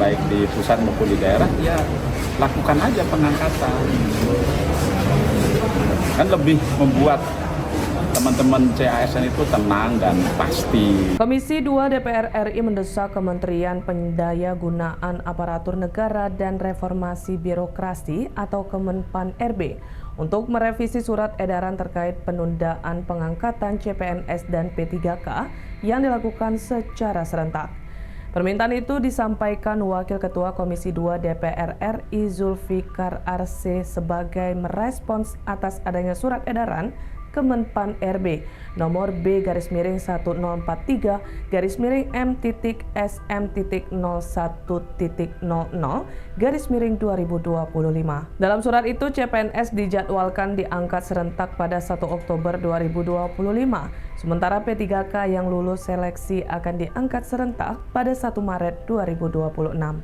baik di pusat maupun di daerah, ya lakukan aja pengangkatan. Kan lebih membuat teman-teman CASN itu tenang dan pasti. Komisi 2 DPR RI mendesak Kementerian Pendayagunaan Aparatur Negara dan Reformasi Birokrasi atau Kemenpan RB untuk merevisi surat edaran terkait penundaan pengangkatan CPNS dan P3K yang dilakukan secara serentak. Permintaan itu disampaikan Wakil Ketua Komisi 2 DPR RI Zulfikar Arse sebagai merespons atas adanya surat edaran Kemenpan RB nomor B-SM.M.S.M.00/2025. Dalam surat itu, CPNS dijadwalkan diangkat serentak pada 1 Oktober 2025, sementara P3K yang lulus seleksi akan diangkat serentak pada 1 Maret 2026.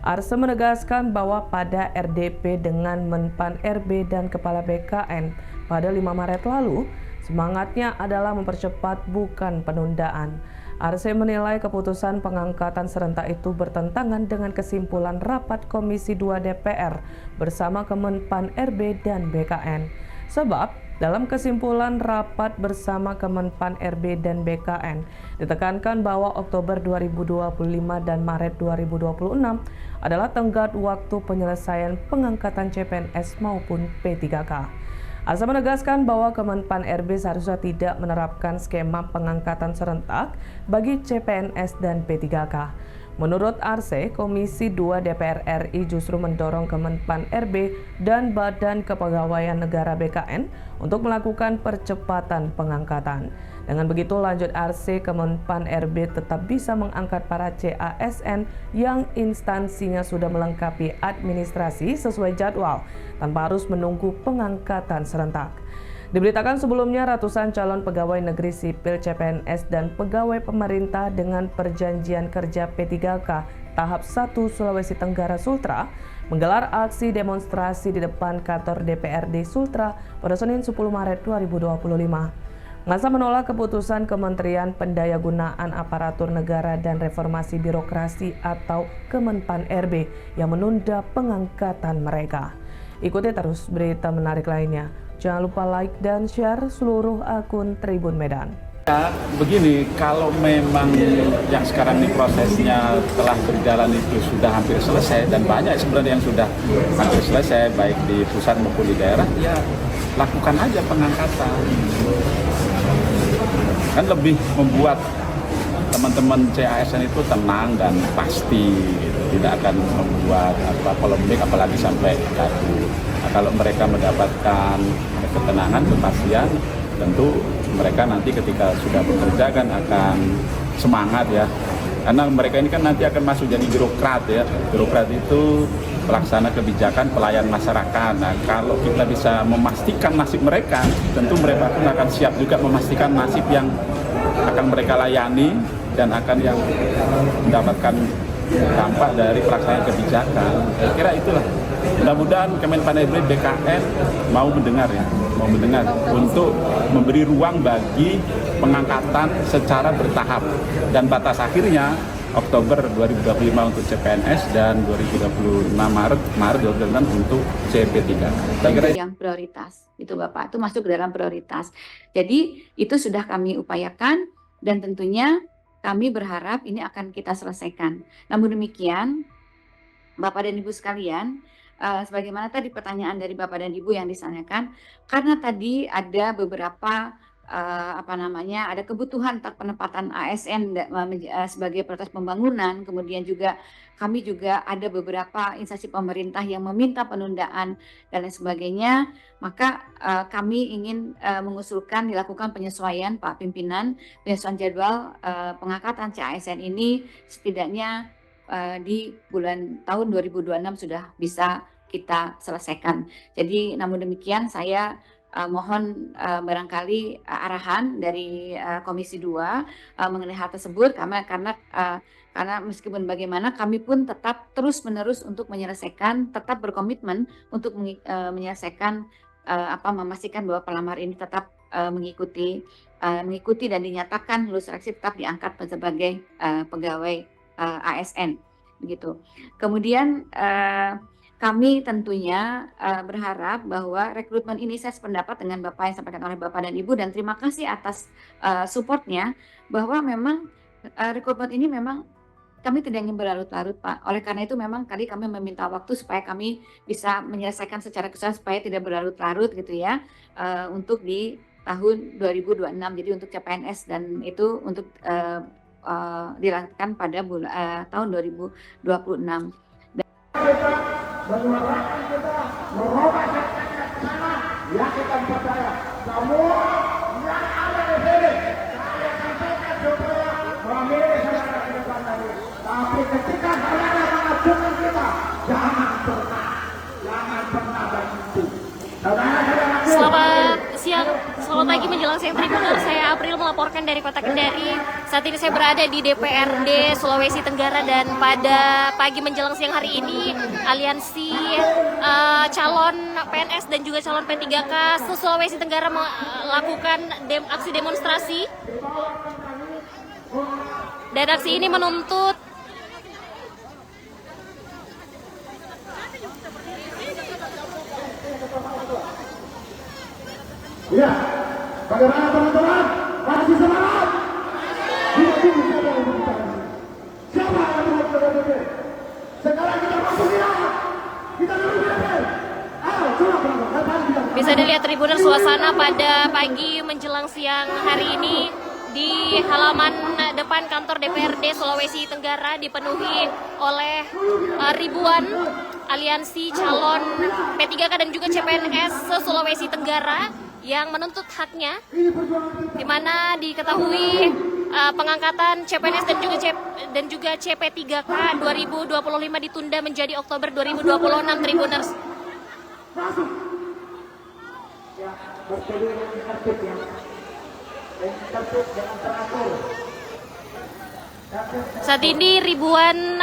Arse menegaskan bahwa pada RDP dengan Menpan RB dan Kepala BKN pada 5 Maret lalu, semangatnya adalah mempercepat bukan penundaan. Arse menilai keputusan pengangkatan serentak itu bertentangan dengan kesimpulan rapat Komisi 2 DPR bersama Kemenpan RB dan BKN. Sebab, dalam kesimpulan rapat bersama Kemenpan RB dan BKN, ditekankan bahwa Oktober 2025 dan Maret 2026 adalah tenggat waktu penyelesaian pengangkatan CPNS maupun P3K. Arse menegaskan bahwa Kemenpan RB seharusnya tidak menerapkan skema pengangkatan serentak bagi CPNS dan P3K. Menurut Arse, Komisi 2 DPR RI justru mendorong Kemenpan RB dan Badan Kepegawaian Negara BKN untuk melakukan percepatan pengangkatan. Dengan begitu, lanjut Arse, Kemenpan RB tetap bisa mengangkat para CASN yang instansinya sudah melengkapi administrasi sesuai jadwal tanpa harus menunggu pengangkatan serentak. Diberitakan sebelumnya ratusan calon pegawai negeri sipil CPNS dan pegawai pemerintah dengan perjanjian kerja P3K tahap 1 Sulawesi Tenggara Sultra menggelar aksi demonstrasi di depan kantor DPRD Sultra pada Senin 10 Maret 2025. Masa menolak keputusan Kementerian Pendayagunaan Aparatur Negara dan Reformasi Birokrasi atau Kemenpan RB yang menunda pengangkatan mereka. Ikuti terus berita menarik lainnya. Jangan lupa like dan share seluruh akun Tribun Medan. Ya, begini, kalau memang yang sekarang ini prosesnya telah berjalan itu sudah hampir selesai dan banyak sebenarnya yang sudah hampir selesai baik di pusat maupun di daerah, ya lakukan aja pengangkatan. Kan lebih membuat teman-teman CASN itu tenang dan pasti, tidak akan membuat polemik apalagi sampai gaduh. Nah, kalau mereka mendapatkan ketenangan, kepastian, tentu mereka nanti ketika sudah bekerja kan akan semangat ya. Karena mereka ini kan nanti akan masuk jadi birokrat ya. Birokrat itu pelaksana kebijakan pelayan masyarakat. Nah, kalau kita bisa memastikan nasib mereka, tentu mereka pun akan siap juga memastikan nasib yang akan mereka layani dan akan yang mendapatkan dampak dari pelaksanaan kebijakan. Saya kira itulah. Mudah-mudahan Kemenpan RB BKN mau mendengar untuk memberi ruang bagi pengangkatan secara bertahap dan batas akhirnya Oktober 2025 untuk CPNS dan 2026 Maret 2026 untuk CP3. Saya kira yang prioritas itu Bapak, itu masuk ke dalam prioritas. Jadi itu sudah kami upayakan dan tentunya kami berharap ini akan kita selesaikan. Namun demikian, Bapak dan Ibu sekalian, sebagaimana tadi pertanyaan dari Bapak dan Ibu yang ditanyakan, karena tadi ada beberapa ada kebutuhan penempatan ASN sebagai prioritas pembangunan, kemudian juga kami juga ada beberapa instansi pemerintah yang meminta penundaan dan lain sebagainya, maka kami ingin mengusulkan dilakukan penyesuaian Pak Pimpinan, penyesuaian jadwal pengangkatan CASN ini setidaknya di bulan tahun 2026 sudah bisa kita selesaikan. Jadi namun demikian saya mohon barangkali arahan dari Komisi 2 mengenai hal tersebut karena meskipun bagaimana kami pun tetap terus-menerus untuk menyelesaikan, tetap berkomitmen untuk menyelesaikan memastikan bahwa pelamar ini tetap mengikuti dan dinyatakan lulus seleksi tetap diangkat sebagai pegawai ASN. begitu. Kemudian kami tentunya berharap bahwa rekrutmen ini, saya sependapat dengan Bapak yang sampaikan oleh Bapak dan Ibu, dan terima kasih atas supportnya, bahwa memang rekrutmen ini memang kami tidak ingin berlarut-larut, Pak. Oleh karena itu memang tadi kami meminta waktu supaya kami bisa menyelesaikan secara keseluruhan supaya tidak berlarut-larut gitu ya, untuk di tahun 2026. Jadi untuk CPNS dan itu untuk dilakukan pada tahun 2026. Menyuarakan kita, merubah sektor ke sana, ya kita percaya. Semua yang ada di sini, saya sampaikan supaya memilih saudara ke depan tadi. Tapi ketika saudara mengajukan kita, jangan pernah berhenti. Selamat siang, selamat pagi menjelang siang Tribuners. Saya April melaporkan dari Kota Kendari. Saat ini saya berada di DPRD Sulawesi Tenggara, dan pada pagi menjelang siang hari ini aliansi calon PNS dan juga calon P3K se-Sulawesi Tenggara melakukan aksi demonstrasi. Dan aksi ini menuntut ya, bagaimana teman-teman? Masih semangat? Siapa yang berbicara? Siapa yang berbicara? Sekarang kita masuk ya. Kita berbicara. Ayo, coba berapa? Bisa dilihat Tribuners suasana pada pagi menjelang siang hari ini di halaman depan kantor DPRD Sulawesi Tenggara dipenuhi oleh ribuan aliansi calon P3K dan juga CPNS se-Sulawesi Tenggara yang menuntut haknya, di mana diketahui pengangkatan CPNS dan juga CP3K 2025 ditunda menjadi Oktober 2026 Tribuners. Saat ini ribuan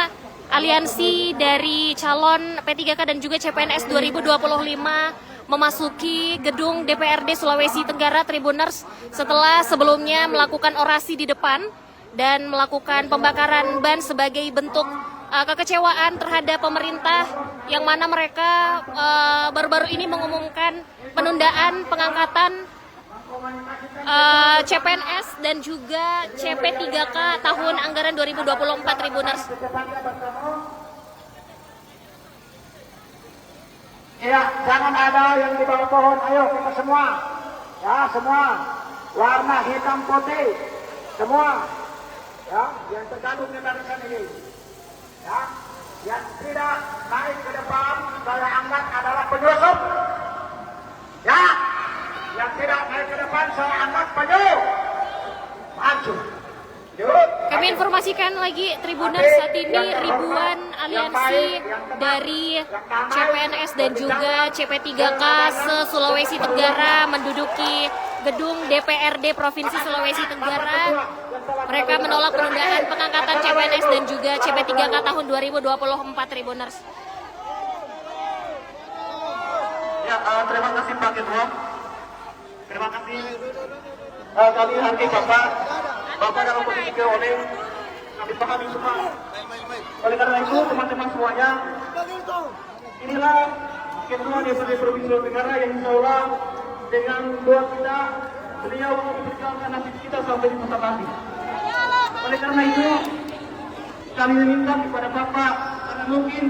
aliansi dari calon P3K dan juga CPNS 2025 memasuki gedung DPRD Sulawesi Tenggara Tribuners setelah sebelumnya melakukan orasi di depan dan melakukan pembakaran ban sebagai bentuk kekecewaan terhadap pemerintah, yang mana mereka baru-baru ini mengumumkan penundaan pengangkatan CPNS dan juga CP3K tahun anggaran 2024 Tribuners. Ya, jangan ada yang di bawah pohon. Ayo kita semua, ya semua, warna hitam putih, semua, ya yang tergabung di barisan ini, ya yang tidak naik ke depan saya anggap adalah penyusup, ya yang tidak naik ke depan saya anggap penyusup, maju. Kami informasikan lagi Tribuners, saat ini ribuan aliansi dari CPNS dan juga CP3K se-Sulawesi Tenggara menduduki gedung DPRD Provinsi Sulawesi Tenggara. Mereka menolak penundaan pengangkatan CPNS dan juga CP3K tahun 2024 Tribuners. Ya, terima kasih Pak Ketua. Terima kasih. Kami hargai Bapak dalam posisi oleh kami pahami semua. Oleh karena itu teman-teman semuanya, inilah Ketua DPRD Provinsi Sulawesi Tenggara yang insya Allah dengan doa kita beliau memperjuangkan nasib kita sampai di masa nanti. Oleh karena itu kami meminta kepada Bapak, karena mungkin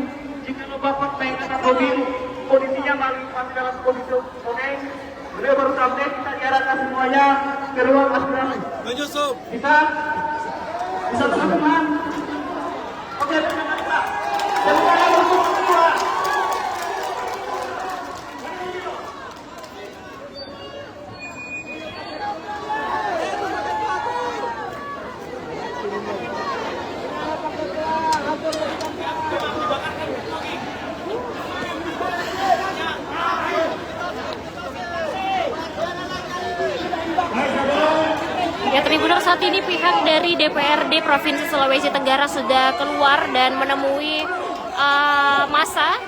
jika Bapak naik ke atas mobil kondisinya masih dalam kondisi oke, beliau baru sampai, kita diarahkan semuanya ke ruang aspirasi. Bisa teman-teman. Oke, teman-teman Pak. Jangan ada musuh semua. Ya Tribuners, saat ini pihak dari DPRD Provinsi Sulawesi Tenggara sudah keluar dan menemui masa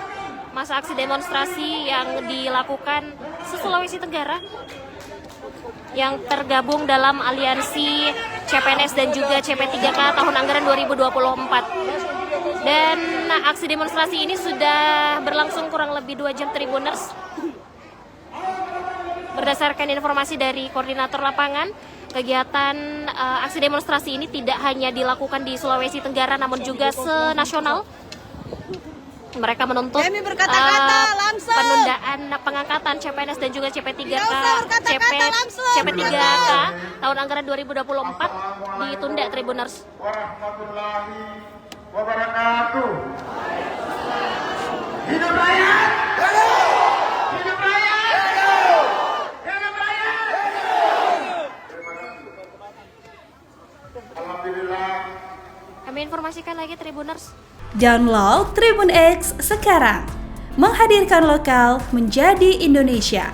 aksi demonstrasi yang dilakukan se-Sulawesi Tenggara yang tergabung dalam aliansi CPNS dan juga CP3K tahun anggaran 2024. Dan aksi demonstrasi ini sudah berlangsung kurang lebih 2 jam, Tribuners. Berdasarkan informasi dari koordinator lapangan, kegiatan aksi demonstrasi ini tidak hanya dilakukan di Sulawesi Tenggara namun juga senasional. Mereka menuntut penundaan pengangkatan CPNS dan juga CP3K tahun anggaran 2024 ditunda, Tribuners. Warahmatullahi wabarakatuh. Hidup rakyat! Hidup rakyat! Hidup rakyat! Terima kasih. Alhamdulillah. Kami informasikan lagi, Tribuners. Download Tribun X sekarang, menghadirkan lokal menjadi Indonesia.